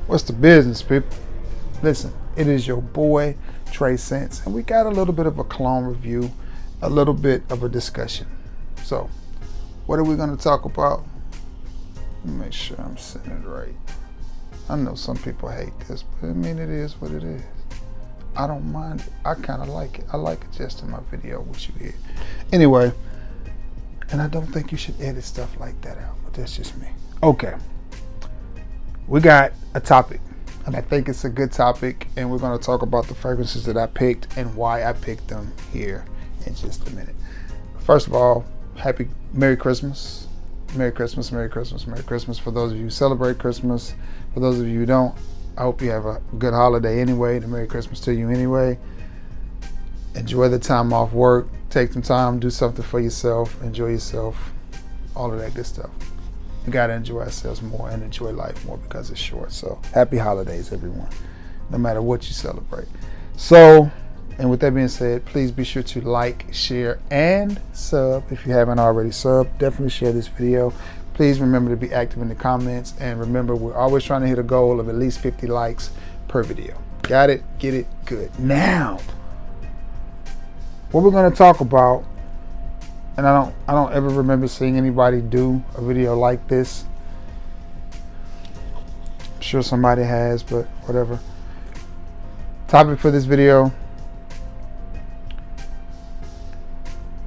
What's the business, people? Listen, it is your boy Trey Sense, and we got a little bit of a cologne review, a little bit of a discussion. So, what are we going to talk about? Let me make sure I'm saying it right. I know some people hate this, but I mean, it is what it is. I don't mind it. I kind of like it. I like adjusting my video with you here. Anyway, and I don't think you should edit stuff like that out, but that's just me. Okay. We got a topic, and I think it's a good topic, and we're going to talk about the fragrances that I picked and why I picked them here in just a minute. First of all, Merry Christmas. Merry Christmas, Merry Christmas, Merry Christmas. For those of you who celebrate Christmas, for those of you who don't, I hope you have a good holiday anyway, and a Merry Christmas to you anyway. Enjoy the time off work. Take some time, do something for yourself, enjoy yourself, all of that good stuff. We got to enjoy ourselves more and enjoy life more because it's short. So happy holidays, everyone, no matter what you celebrate. So, and with that being said, please be sure to like, share, and sub. If you haven't already subbed, definitely share this video. Please remember to be active in the comments. And remember, we're always trying to hit a goal of at least 50 likes per video. Got it? Get it? Good. Now, what we're going to talk about, and I don't ever remember seeing anybody do a video like this. I'm sure somebody has, but whatever. Topic for this video: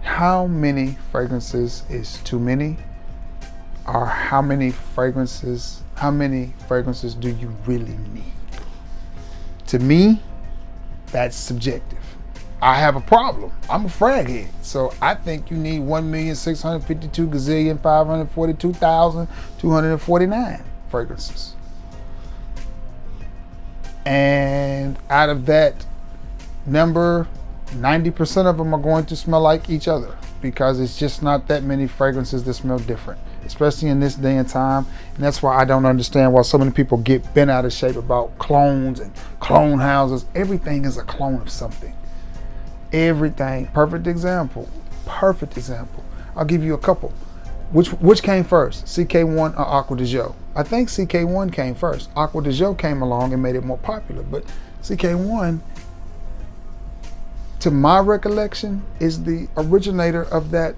how many fragrances is too many? Or how many fragrances do you really need? To me, that's subjective. I have a problem. I'm a frag head. So I think you need 1,652,542,249 fragrances. And out of that number, 90% of them are going to smell like each other because it's just not that many fragrances that smell different, especially in this day and time. And that's why I don't understand why so many people get bent out of shape about clones and clone houses. Everything is a clone of something. Everything. Perfect example. I'll give you a couple. Which came first, CK1 or Acqua di Gio? I think CK1 came first. Acqua di Gio came along and made it more popular, but CK1, to my recollection, is the originator of that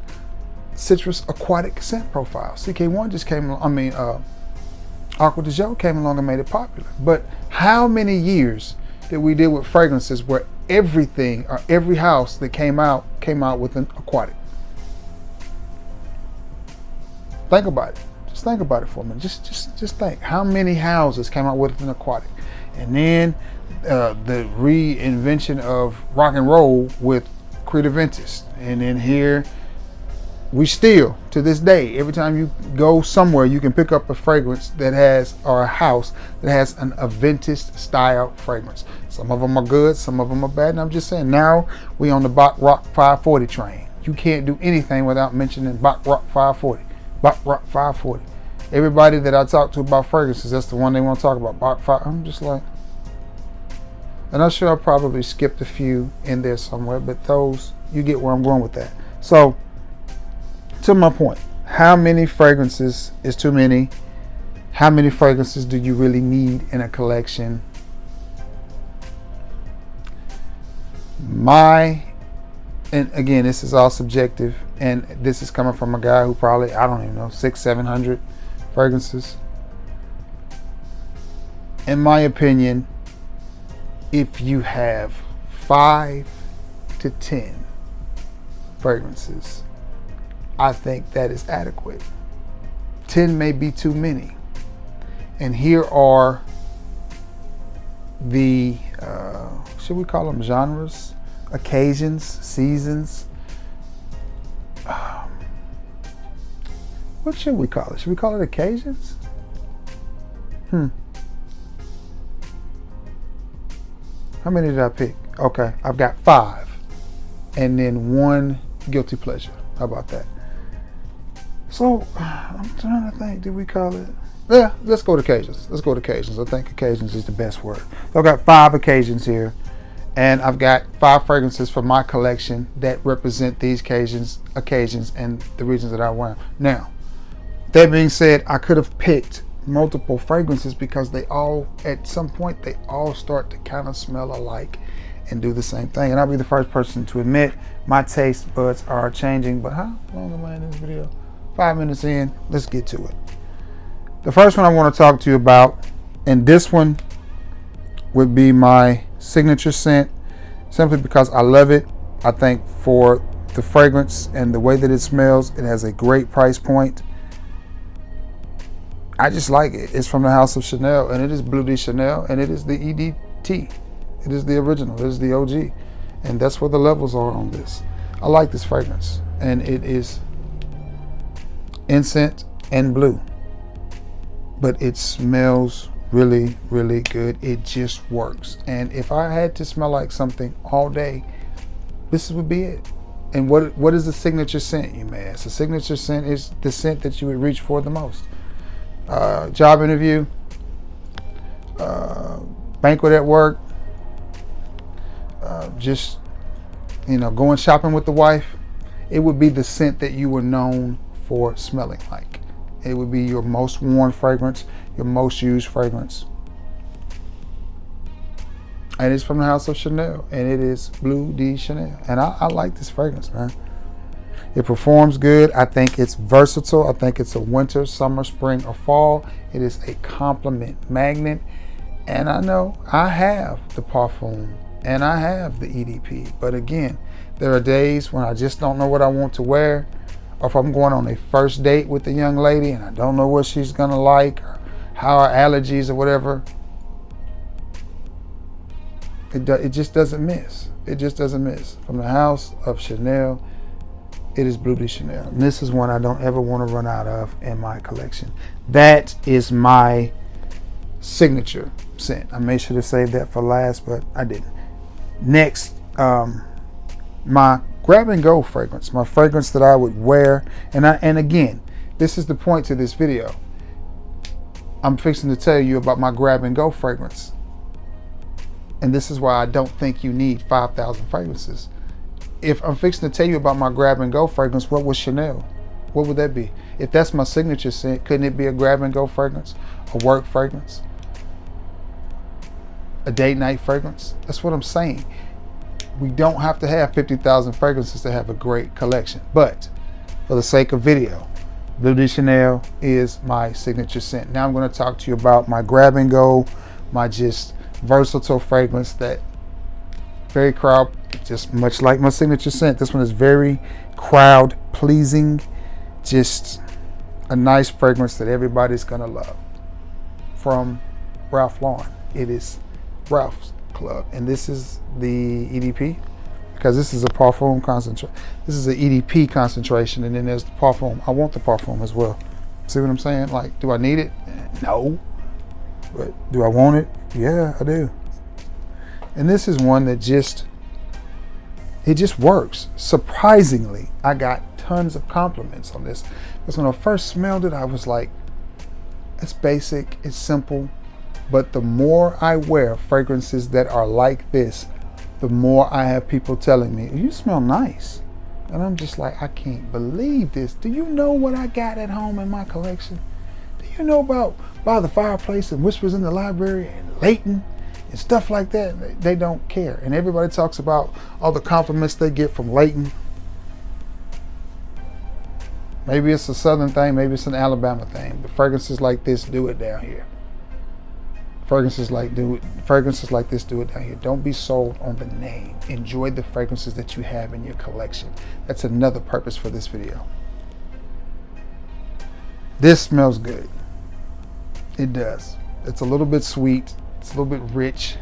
citrus aquatic scent profile. CK1 just came along, Acqua di Gio came along and made it popular. But how many years did we deal with fragrances where everything or every house that came out with an aquatic? Think about it. Just think about it for a minute. Just think. How many houses came out with an aquatic? And then the reinvention of rock and roll with Creed Aventus. And then here we still, to this day, every time you go somewhere, you can pick up a fragrance that has, or a house that has an Aventus style fragrance. Some of them are good, some of them are bad. And I'm just saying, now we on the Bach Rock 540 train. You can't do anything without mentioning Bach Rock 540. Bach Rock 540. Everybody that I talk to about fragrances, that's the one they want to talk about. Bach 5. I'm just like, and I'm sure I probably skipped a few in there somewhere, but those, you get where I'm going with that. So, to my point, how many fragrances is too many? How many fragrances do you really need in a collection? And again, this is all subjective, and this is coming from a guy who probably, I don't even know, 600-700 fragrances. In my opinion, if you have 5 to 10 fragrances, I think that is adequate. 10 may be too many. And here are the, should we call them genres, occasions, seasons? What should we call it? Should we call it occasions? How many did I pick? Okay, I've got 5. And then 1 guilty pleasure. How about that? So, I'm trying to think, did we call it? Yeah, let's go to occasions. I think occasions is the best word. So I've got 5 occasions here, and I've got 5 fragrances from my collection that represent these occasions and the reasons that I wear them. Now, that being said, I could have picked multiple fragrances because they all, at some point, they all start to kind of smell alike and do the same thing. And I'll be the first person to admit my taste buds are changing. But how long am I in this video? 5 minutes in. Let's get to it. The first one I want to talk to you about, and this one would be my signature scent, simply because I love it. I think for the fragrance and the way that it smells, it has a great price point. I just like it. It's from the House of Chanel, and it is Bleu de Chanel, and it is the EDT. It is the original. It is the OG, and that's where the levels are on this. I like this fragrance, and it is incense and blue, but it smells really, really good. It just works. And if I had to smell like something all day, this would be it. And what is a signature scent, you may ask? A signature scent is the scent that you would reach for the most. Job interview, banquet at work, just, going shopping with the wife. It would be the scent that you were known for smelling like. It would be your most worn fragrance, your most used fragrance. And it's from the House of Chanel, and it is Bleu de Chanel. And I like this fragrance, man. It performs good. I think it's versatile. I think it's a winter, summer, spring, or fall. It is a compliment magnet. And I know I have the Parfum and I have the EDP. But again, there are days when I just don't know what I want to wear. Or if I'm going on a first date with a young lady and I don't know what she's gonna like or how her allergies or whatever, it just doesn't miss. It just doesn't miss. From the House of Chanel, it is Bleu de Chanel. And this is one I don't ever want to run out of in my collection. That is my signature scent. I made sure to save that for last, but I didn't. Next, my grab and go fragrance, my fragrance that I would wear. And again, this is the point to this video. I'm fixing to tell you about my grab and go fragrance. And this is why I don't think you need 5,000 fragrances. If I'm fixing to tell you about my grab and go fragrance, what was Chanel? What would that be? If that's my signature scent, couldn't it be a grab and go fragrance? A work fragrance? A date night fragrance? That's what I'm saying. We don't have to have 50,000 fragrances to have a great collection. But for the sake of video, Bleu de Chanel is my signature scent. Now I'm going to talk to you about my grab and go, my just versatile fragrance that very crowd, just much like my signature scent. This one is very crowd pleasing, just a nice fragrance that everybody's gonna love. From Ralph Lauren, it is Ralph's Club, and this is the EDP because this is a Parfum concentration. This is an EDP concentration, and then there's the Parfum. I want the Parfum as well. See what I'm saying? Like, do I need it? No. But do I want it? Yeah, I do. And this is one that just works. Surprisingly, I got tons of compliments on this. Because when I first smelled it, I was like, it's basic, it's simple. But the more I wear fragrances that are like this, the more I have people telling me, you smell nice. And I'm just like, I can't believe this. Do you know what I got at home in my collection? Do you know about By the Fireplace and Whispers in the Library and Leighton and stuff like that? They don't care. And everybody talks about all the compliments they get from Leighton. Maybe it's a Southern thing, maybe it's an Alabama thing, but fragrances like this do it down here. Fragrances like this do it down here. Don't be sold on the name. Enjoy the fragrances that you have in your collection. That's another purpose for this video. This smells good. It does. It's a little bit sweet. It's a little bit rich.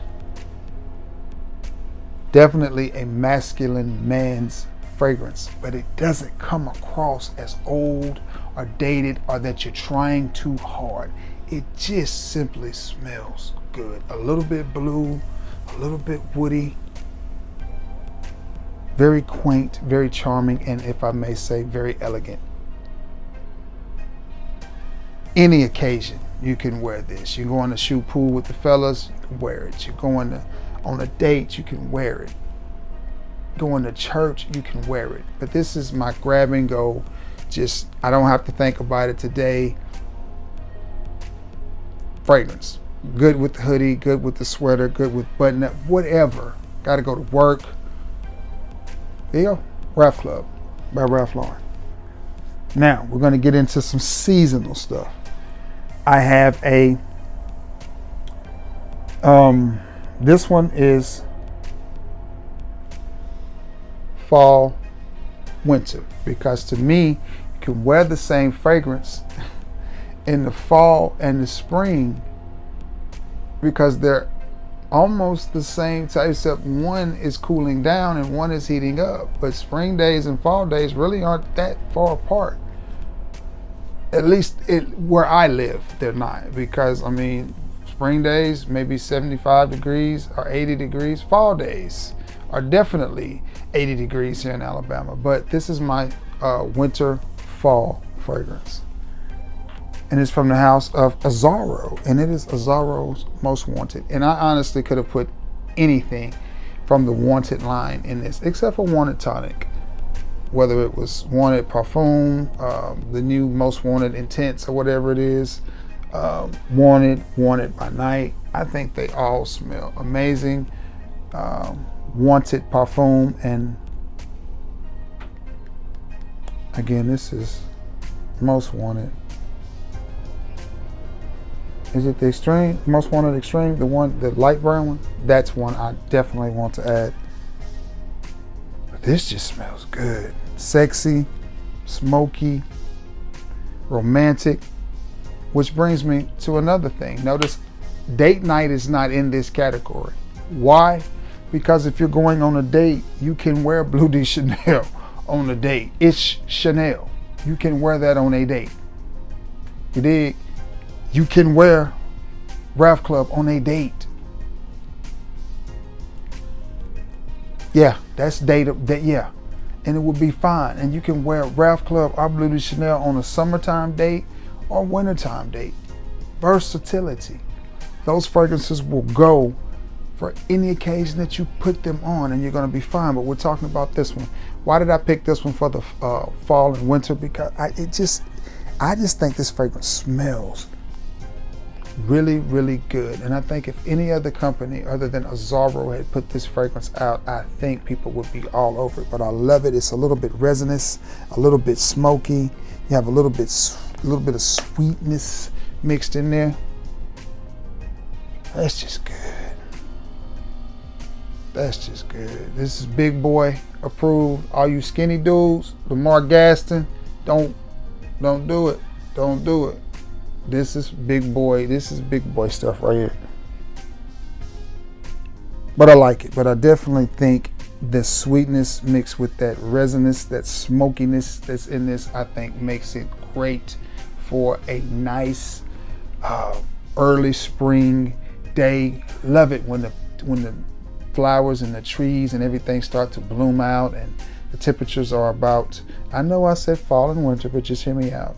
Definitely a masculine man's fragrance, but it doesn't come across as old or dated or that you're trying too hard. It just simply smells good. A little bit blue, a little bit woody, very quaint, very charming, and if I may say, very elegant. Any occasion you can wear this. You're going to shoot pool with the fellas, you can wear it. You're going on a date, you can wear it. Going to church, you can wear it. But this is my grab and go. Just, I don't have to think about it today. fragrance. Good with the hoodie, good with the sweater, good with button up, whatever. Got to go to work. There you go. Ralph Club by Ralph Lauren. Now, we're going to get into some seasonal stuff. I have a, this one is fall, winter, because to me, you can wear the same fragrance in the fall and the spring because they're almost the same type, except one is cooling down and one is heating up. But spring days and fall days really aren't that far apart. At least where I live, they're not. Because, I mean, spring days, maybe 75 degrees or 80 degrees. Fall days are definitely 80 degrees here in Alabama. But this is my winter fall fragrance. And it's from the house of Azzaro, and it is Azzaro's Most Wanted. And I honestly could have put anything from the Wanted line in this, except for Wanted Tonic. Whether it was Wanted Parfum, the new Most Wanted Intense, or whatever it is, Wanted by Night. I think they all smell amazing. Wanted Parfum, and again, this is Most Wanted. Is it the Extreme? Most Wanted Extreme? The one, the light brown one? That's one I definitely want to add. But this just smells good. Sexy, smoky, romantic. Which brings me to another thing. Notice date night is not in this category. Why? Because if you're going on a date, you can wear Bleu de Chanel on a date. It's Chanel. You can wear that on a date. You dig? You can wear Ralph Club on a date. Yeah, that's date. Yeah, and it will be fine. And you can wear Ralph Club or Bleu de Chanel on a summertime date or wintertime date. Versatility. Those fragrances will go for any occasion that you put them on, and you're going to be fine. But we're talking about this one. Why did I pick this one for the fall and winter? Because I just think this fragrance smells really, really good. And I think if any other company other than Azzaro had put this fragrance out, I think people would be all over it. But I love it. It's a little bit resinous, a little bit smoky. You have a little bit of sweetness mixed in there. That's just good. That's just good. This is big boy approved. All you skinny dudes, Lamar Gaston, don't do it. Don't do it. This is big boy stuff right here. But I like it. But I definitely think the sweetness mixed with that resinous, that smokiness that's in this, I think makes it great for a nice early spring day. Love it when the flowers and the trees and everything start to bloom out and the temperatures are about, I know I said fall and winter, but just hear me out.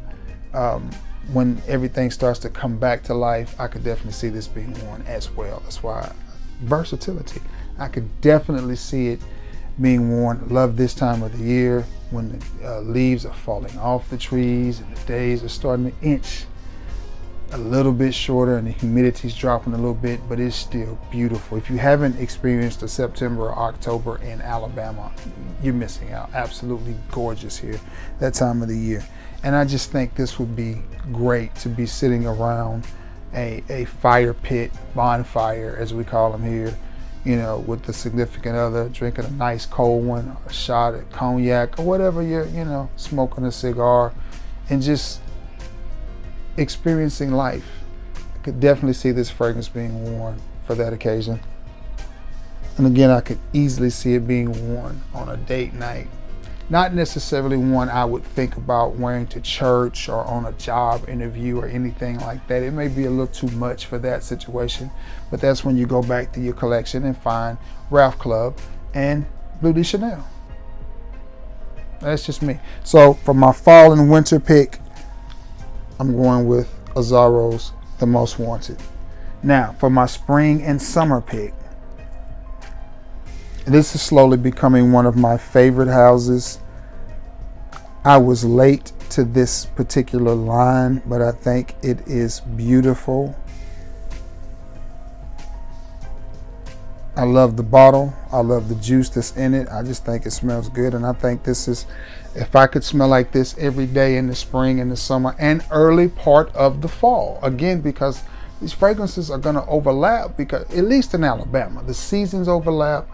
When everything starts to come back to life, I could definitely see this being worn as well. That's why versatility. I could definitely see it being worn. Love this time of the year when the leaves are falling off the trees and the days are starting to inch a little bit shorter and the humidity's dropping a little bit, but it's still beautiful. If you haven't experienced a September or October in Alabama, you're missing out. Absolutely gorgeous here that time of the year. And I just think this would be great to be sitting around a fire pit, bonfire as we call them here, you know, with the significant other, drinking a nice cold one, a shot of cognac or whatever you're, you know, smoking a cigar and just experiencing life. I could definitely see this fragrance being worn for that occasion. And again, I could easily see it being worn on a date night. Not necessarily one I would think about wearing to church or on a job interview or anything like that. It may be a little too much for that situation, but that's when you go back to your collection and find Ralph Club and Bleu de Chanel. That's just me. So for my fall and winter pick, I'm going with Azzaro's The Most Wanted. Now for my spring and summer pick, this is slowly becoming one of my favorite houses. I was late to this particular line, but I think it is beautiful. I love the bottle. I love the juice that's in it. I just think it smells good. And I think this is, if I could smell like this every day in the spring and the summer and early part of the fall, again, because these fragrances are going to overlap, because at least in Alabama, the seasons overlap.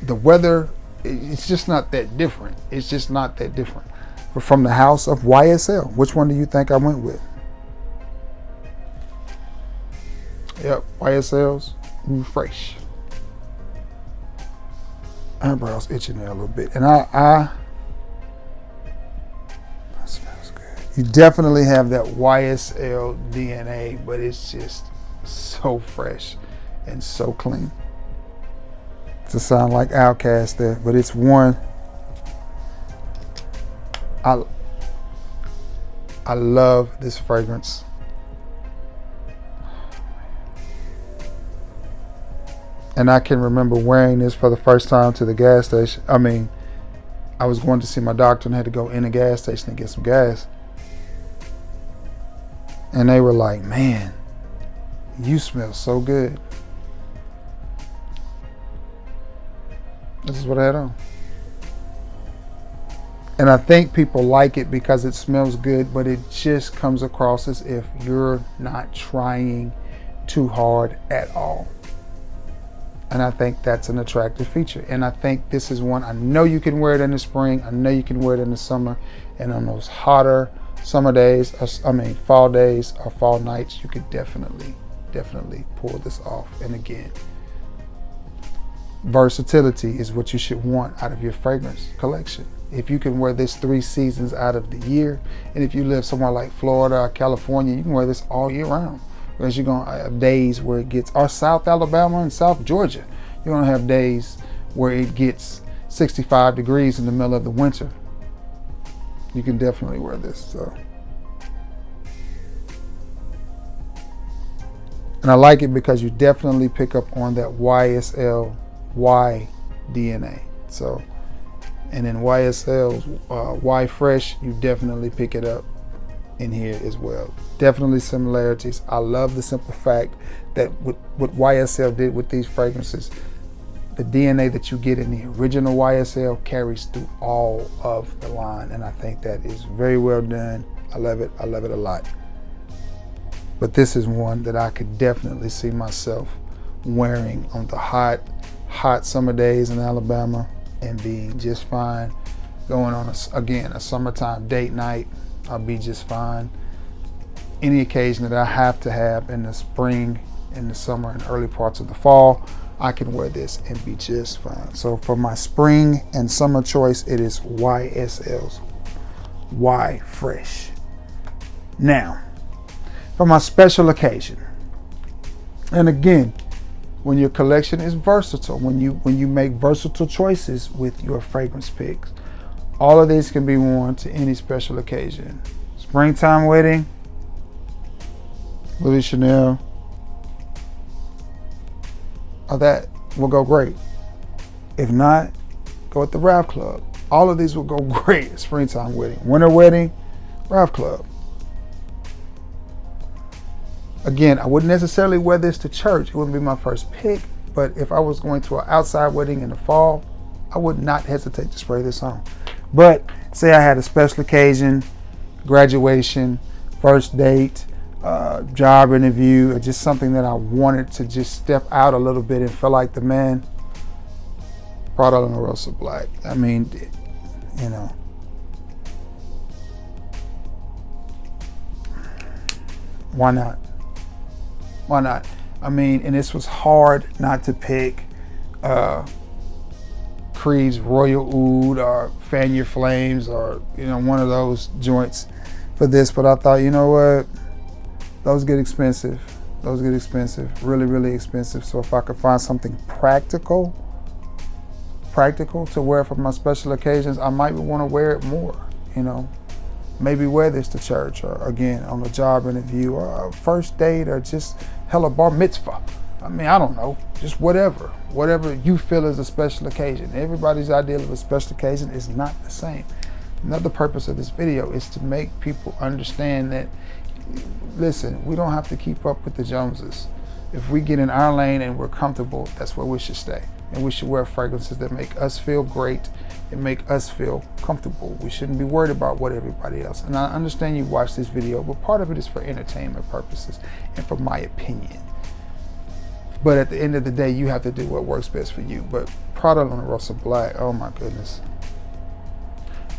The weather, it's just not that different. It's just not that different. But from the house of YSL, which one do you think I went with? Yep, YSL's Fresh. Eyebrows itching there a little bit. And that smells good. You definitely have that YSL DNA, but it's just so fresh and so clean. To sound like Outkast there, but it's one I love this fragrance. And I can remember wearing this for the first time to the gas station. I was going to see my doctor and had to go in a gas station to get some gas. And they were like, "Man, you smell so good." This is what I had on. And I think people like it because it smells good, but it just comes across as if you're not trying too hard at all. And I think that's an attractive feature. And I think this is one, I know you can wear it in the spring. I know you can wear it in the summer. And on those hotter summer days, fall days or fall nights, you could definitely pull this off. And again, versatility is what you should want out of your fragrance collection. If you can wear this 3 seasons out of the year, and if you live somewhere like Florida or California, you can wear this all year round. Because you're going to have days where it gets, or South Alabama and South Georgia, you're going to have days where it gets 65 degrees in the middle of the winter. You can definitely wear this. So. And I like it because you definitely pick up on that YSL Y DNA. So, and then YSL's Y Fresh, you definitely pick it up in here as well. Definitely similarities. I love the simple fact that what YSL did with these fragrances, the DNA that you get in the original YSL carries through all of the line, and I think that is very well done. I love it. I love it a lot. But this is one that I could definitely see myself wearing on the hot summer days in Alabama and being just fine. Going on a summertime date night, I'll be just fine. Any occasion that I have to have in the spring, in the summer, and early parts of the fall, I can wear this and be just fine. So for my spring and summer choice, it is YSL's Y Fresh. Now, for my special occasion, and again, when your collection is versatile, when you make versatile choices with your fragrance picks, all of these can be worn to any special occasion. Springtime wedding, Louis Chanel, that will go great. If not, go with the Ralph Club. All of these will go great at springtime wedding. Winter wedding, Ralph Club. Again, I wouldn't necessarily wear this to church. It wouldn't be my first pick, but if I was going to an outside wedding in the fall, I would not hesitate to spray this on. But say I had a special occasion, graduation, first date, job interview, or just something that I wanted to just step out a little bit and feel like the man, Prada La Rosa Black. I mean, you know. Why not? Why not? I mean, and this was hard not to pick Creed's Royal Oud or Fan Your Flames or, one of those joints for this. But I thought, you know what? Those get expensive. Those get expensive. Really, really expensive. So if I could find something practical to wear for my special occasions, I might want to wear it more, Maybe wear this to church or, again, on a job interview or a first date or just hella bar mitzvah. I mean, I don't know, just whatever you feel is a special occasion. Everybody's idea of a special occasion is not the same. Another purpose of this video is to make people understand that, listen, we don't have to keep up with the Joneses. If we get in our lane and we're comfortable, that's where we should stay. And we should wear fragrances that make us feel great and make us feel comfortable. We shouldn't be worried about what everybody else. And I understand you watch this video, but part of it is for entertainment purposes and for my opinion. But at the end of the day, you have to do what works best for you. But Prada Luna Rossa Black, oh my goodness.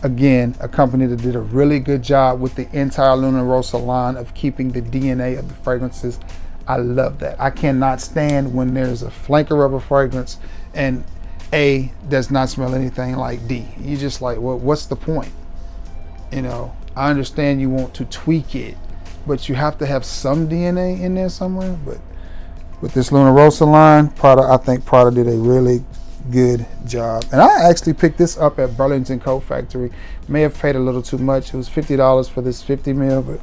Again, a company that did a really good job with the entire Luna Rossa line of keeping the DNA of the fragrances. I love that. I cannot stand when there's a flanker of a fragrance and A does not smell anything like D. You just like, well, what's the point? You know, I understand you want to tweak it, but you have to have some DNA in there somewhere. But with this Luna Rossa line, Prada, I think Prada did a really good job. And I actually picked this up at Burlington Coat Factory. May have paid a little too much. It was $50 for this 50 mil, but.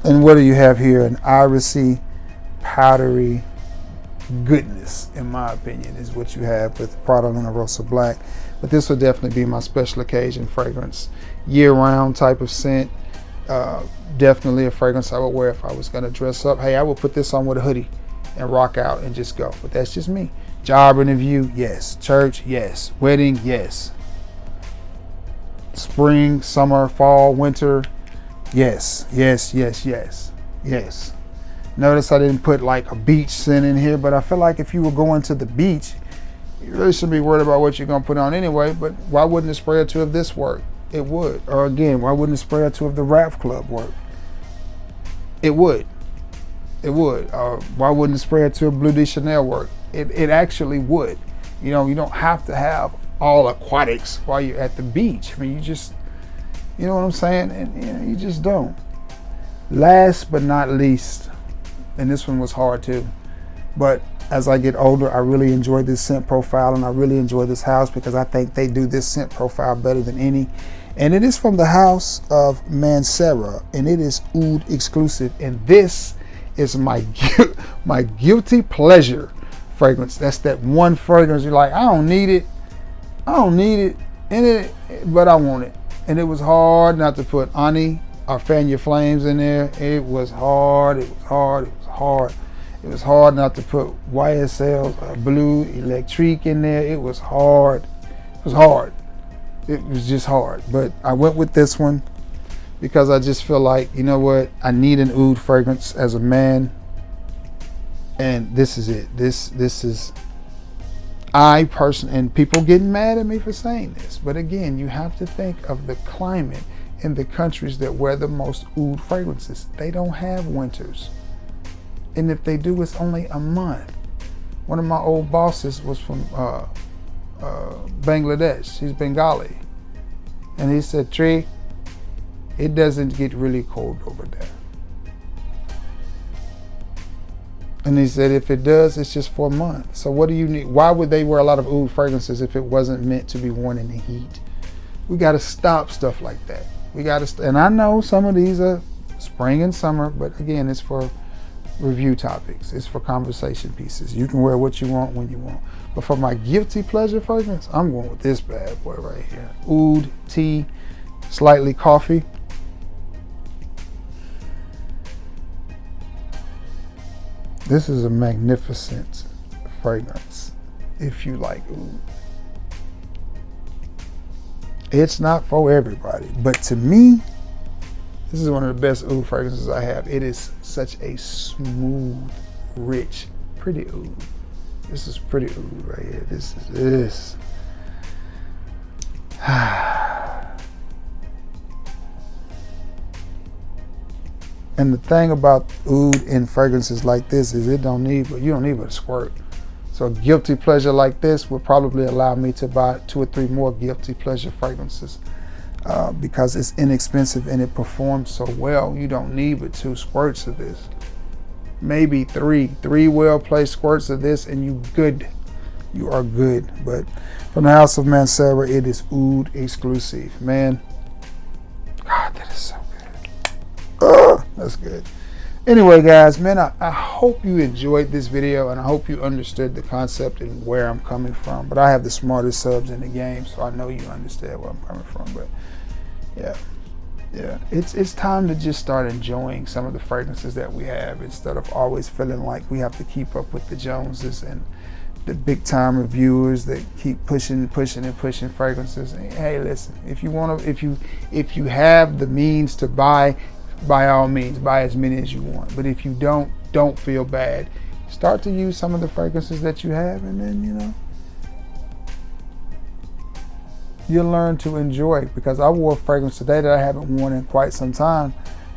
And what do you have here? An irisy, powdery goodness, in my opinion, is what you have with Prada Luna Rossa Black. But this would definitely be my special occasion fragrance. Year-round type of scent. Definitely a fragrance I would wear if I was going to dress up. Hey, I would put this on with a hoodie and rock out and just go. But that's just me. Job interview, yes. Church, yes. Wedding, yes. Spring, summer, fall, winter, yes, yes, yes, yes, yes. Notice I didn't put like a beach scent in here, but I feel like if you were going to the beach, you really shouldn't be worried about what you're going to put on anyway. But why wouldn't a spray or two of this work? It would. Or again, why wouldn't a spray or two of the Rap Club work? It would. It would. Why wouldn't a spray or two of Bleu de Chanel work? It actually would. You know, you don't have to have all aquatics while you're at the beach. I mean, you just, you know what I'm saying? And you know, you just don't. Last but not least, and this one was hard too, but as I get older, I really enjoy this scent profile and I really enjoy this house because I think they do this scent profile better than any. And it is from the house of Mancera, and it is oud exclusive. And this is my guilty pleasure fragrance. That's that one fragrance you're like, I don't need it, but I want it. And it was hard not to put Ani or Fan Your Flames in there. It was hard. It was hard not to put YSL Bleu Electrique in there. It was hard. It was just hard. But I went with this one because I just feel like, you know what? I need an oud fragrance as a man. And this is it. This is, I personally, and people getting mad at me for saying this, but again, you have to think of the climate in the countries that wear the most oud fragrances. They don't have winters. And if they do, it's only a month. One of my old bosses was from Bangladesh. He's Bengali. And he said, Trey, it doesn't get really cold over there. And he said, if it does, it's just for a month. So what do you need? Why would they wear a lot of oud fragrances if it wasn't meant to be worn in the heat? We got to stop stuff like that. We got to, and I know some of these are spring and summer, but again, it's for review topics. It's for conversation pieces. You can wear what you want when you want. But for my guilty pleasure fragrance, I'm going with this bad boy right here. Oud, tea, slightly coffee. This is a magnificent fragrance if you like oud. It's not for everybody, but to me, this is one of the best oud fragrances I have. It is such a smooth, rich, pretty oud. This is pretty oud right here. This is this. And the thing about oud in fragrances like this is you don't need but a squirt. So a guilty pleasure like this would probably allow me to buy 2 or 3 more guilty pleasure fragrances because it's inexpensive and it performs so well. You don't need but 2 squirts of this. Maybe 3 well-placed squirts of this and you good. You are good. But from the house of Mancera, it is oud exclusive. Man, God, that is so good. That's good. Anyway, guys, man, I hope you enjoyed this video and I hope you understood the concept and where I'm coming from. But I have the smartest subs in the game, so I know you understand where I'm coming from. But yeah, Yeah, it's time to just start enjoying some of the fragrances that we have instead of always feeling like we have to keep up with the Joneses and the big time reviewers that keep pushing fragrances. Hey, listen, if you have the means to buy, by all means, buy as many as you want. But if you don't feel bad. Start to use some of the fragrances that you have, and then you'll learn to enjoy it. Because I wore a fragrance today that I haven't worn in quite some time,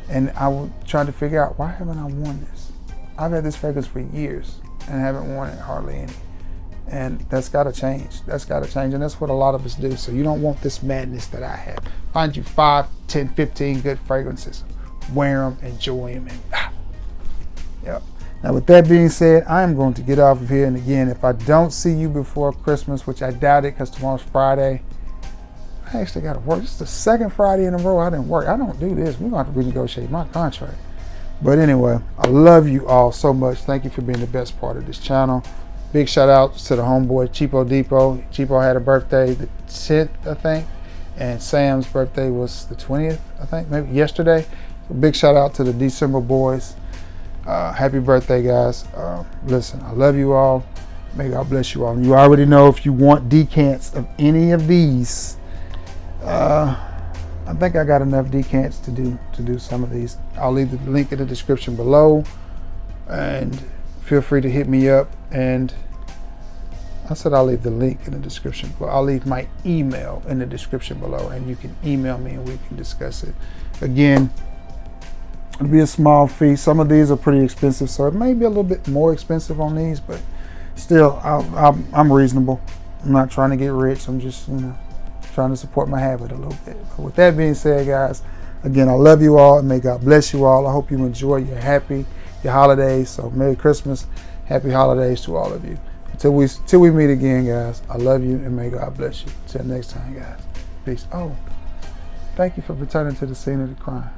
and I was trying to figure out, why haven't I worn this? I've had this fragrance for years and haven't worn it hardly any. And that's got to change. That's got to change, and that's what a lot of us do. So you don't want this madness that I have. Find you 5, 10, 15 good fragrances. Wear them, enjoy them, and yep. Now, with that being said, I am going to get off of here. And again, if I don't see you before Christmas, which I doubt it because tomorrow's Friday, I actually got to work. This is the second Friday in a row I didn't work. I don't do this. We're going to have to renegotiate my contract. But anyway, I love you all so much. Thank you for being the best part of this channel. Big shout out to the homeboy, Cheapo Depot. Cheapo had a birthday the 10th, I think. And Sam's birthday was the 20th, I think, maybe yesterday. So big shout out to the December boys. Happy birthday, guys. Listen, I love you all. May God bless you all. And you already know, if you want decants of any of these, I think I got enough decants to do some of these. I'll leave the link in the description below, and feel free to hit me up. And I said I'll leave the link in the description, but I'll leave my email in the description below, and you can email me and we can discuss it. Again, it'll be a small fee. Some of these are pretty expensive, so it may be a little bit more expensive on these, but still, I'm reasonable. I'm not trying to get rich. I'm just, trying to support my habit a little bit. But with that being said, guys, again, I love you all, and may God bless you all. I hope you enjoy your holidays. So Merry Christmas, Happy Holidays to all of you. Till we meet again, guys, I love you, and may God bless you. Till next time, guys. Peace. Oh, thank you for returning to the scene of the crime.